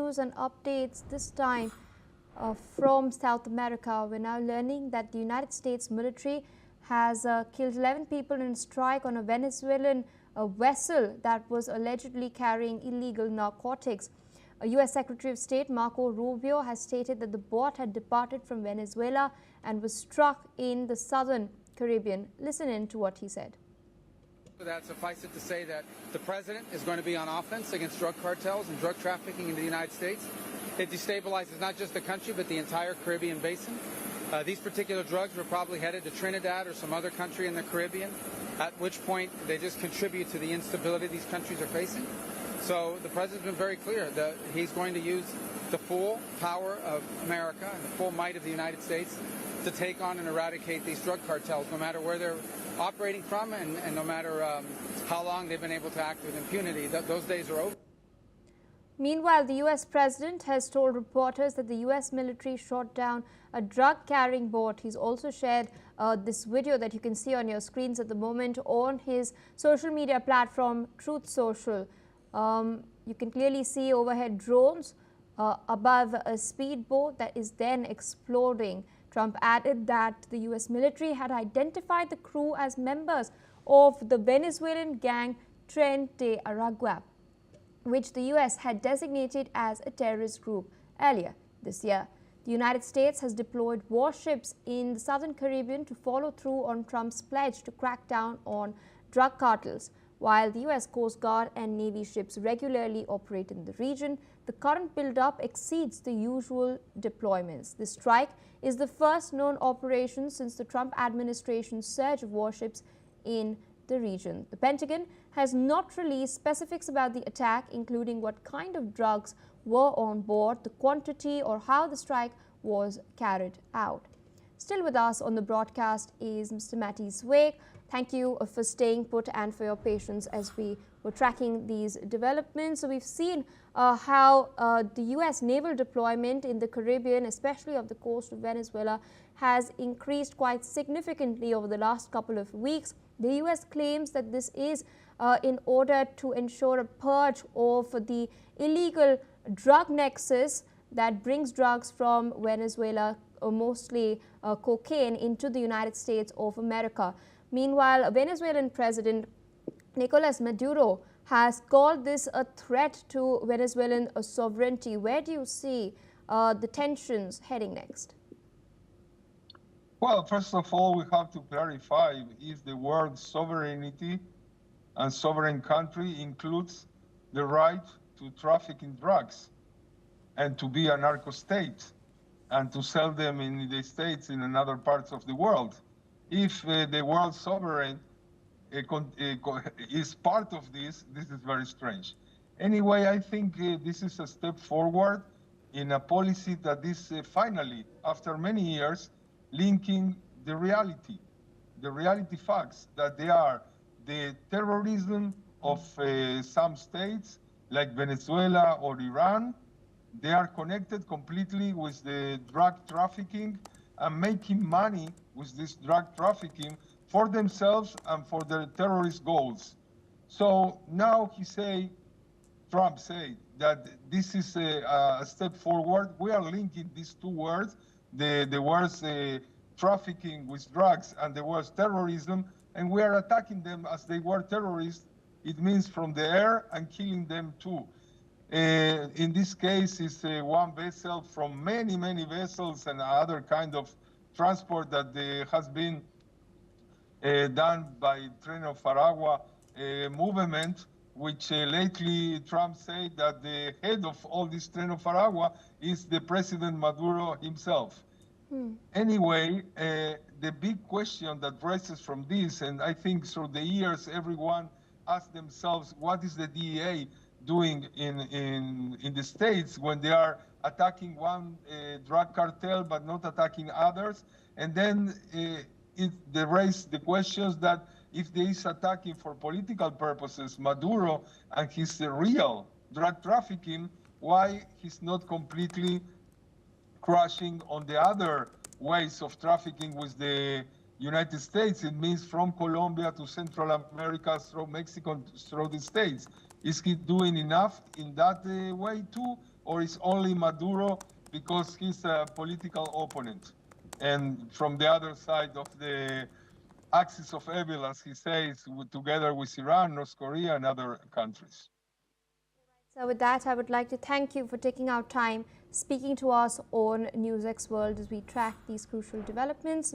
news and updates this time from South America. We're now learning that the United States military has killed 11 people in a strike on a Venezuelan vessel that was allegedly carrying illegal narcotics. U.S. Secretary of State Marco Rubio has stated that the boat had departed from Venezuela and was struck in the southern Caribbean. Listen in to what he said. That suffice it to say that the president is going to be on offense against drug cartels and drug trafficking in the United States. It destabilizes not just the country, but the entire Caribbean basin. These particular drugs were probably headed to Trinidad or some other country in the Caribbean, at which point they just contribute to the instability these countries are facing. So the president's been very clear that he's going to use the full power of America and the full might of the United States to take on and eradicate these drug cartels, no matter where they're operating from and no matter how long they've been able to act with impunity. Those days are over. Meanwhile, the U.S. president has told reporters that the U.S. military shot down a drug-carrying boat. He's also shared this video that you can see on your screens at the moment on his social media platform, Truth Social. You can clearly see overhead drones above a speedboat that is then exploding. Trump added that the U.S. military had identified the crew as members of the Venezuelan gang Tren de Aragua, which the U.S. had designated as a terrorist group earlier this year. The United States has deployed warships in the southern Caribbean to follow through on Trump's pledge to crack down on drug cartels. While the U.S. Coast Guard and Navy ships regularly operate in the region, the current buildup exceeds the usual deployments. The strike is the first known operation since the Trump administration's surge of warships in the region. The Pentagon has not released specifics about the attack, including what kind of drugs were on board, the quantity, or how the strike was carried out. Still with us on the broadcast is Mr. Matty Swake. Thank you for staying put and for your patience as we were tracking these developments. So we've seen how the U.S. naval deployment in the Caribbean, especially off the coast of Venezuela, has increased quite significantly over the last couple of weeks. The U.S. claims that this is in order to ensure a purge of the illegal drug nexus that brings drugs from Venezuela, mostly cocaine, into the United States of America. Meanwhile, Venezuelan President Nicolas Maduro has called this a threat to Venezuelan sovereignty. Where do you see the tensions heading next? Well, first of all, we have to clarify if the word sovereignty and sovereign country includes the right to traffic in drugs and to be a narco state and to sell them in the States and in other parts of the world. If the word sovereign is part of this, this is very strange. Anyway, I think this is a step forward in a policy that is finally, after many years, linking the reality facts that they are the terrorism of some states like Venezuela or Iran. They are connected completely with the drug trafficking and making money with this drug trafficking for themselves and for their terrorist goals. So now Trump said that this is a step forward. We are linking these two words, the words trafficking with drugs and the words terrorism, and we are attacking them as they were terrorists. It means from the air and killing them too. In this case, it's one vessel from many, many vessels and other kind of transport that has been done by Tren of Aragua movement, which lately Trump said that the head of all this Tren of Aragua is the President Maduro himself. Anyway, the big question that rises from this, and I think through the years everyone asked themselves, what is the DEA doing in the States when they are attacking one drug cartel but not attacking others? And then they raise the questions that if there is attacking for political purposes Maduro and his real drug trafficking, why he's not completely crushing on the other ways of trafficking with the United States? It means from Colombia to Central America, through Mexico, through the States. Is he doing enough in that way too? or is only Maduro because he's a political opponent? And from the other side of the axis of evil, as he says, together with Iran, North Korea, and other countries. So with that, I would like to thank you for taking our time speaking to us on NewsX World as we track these crucial developments.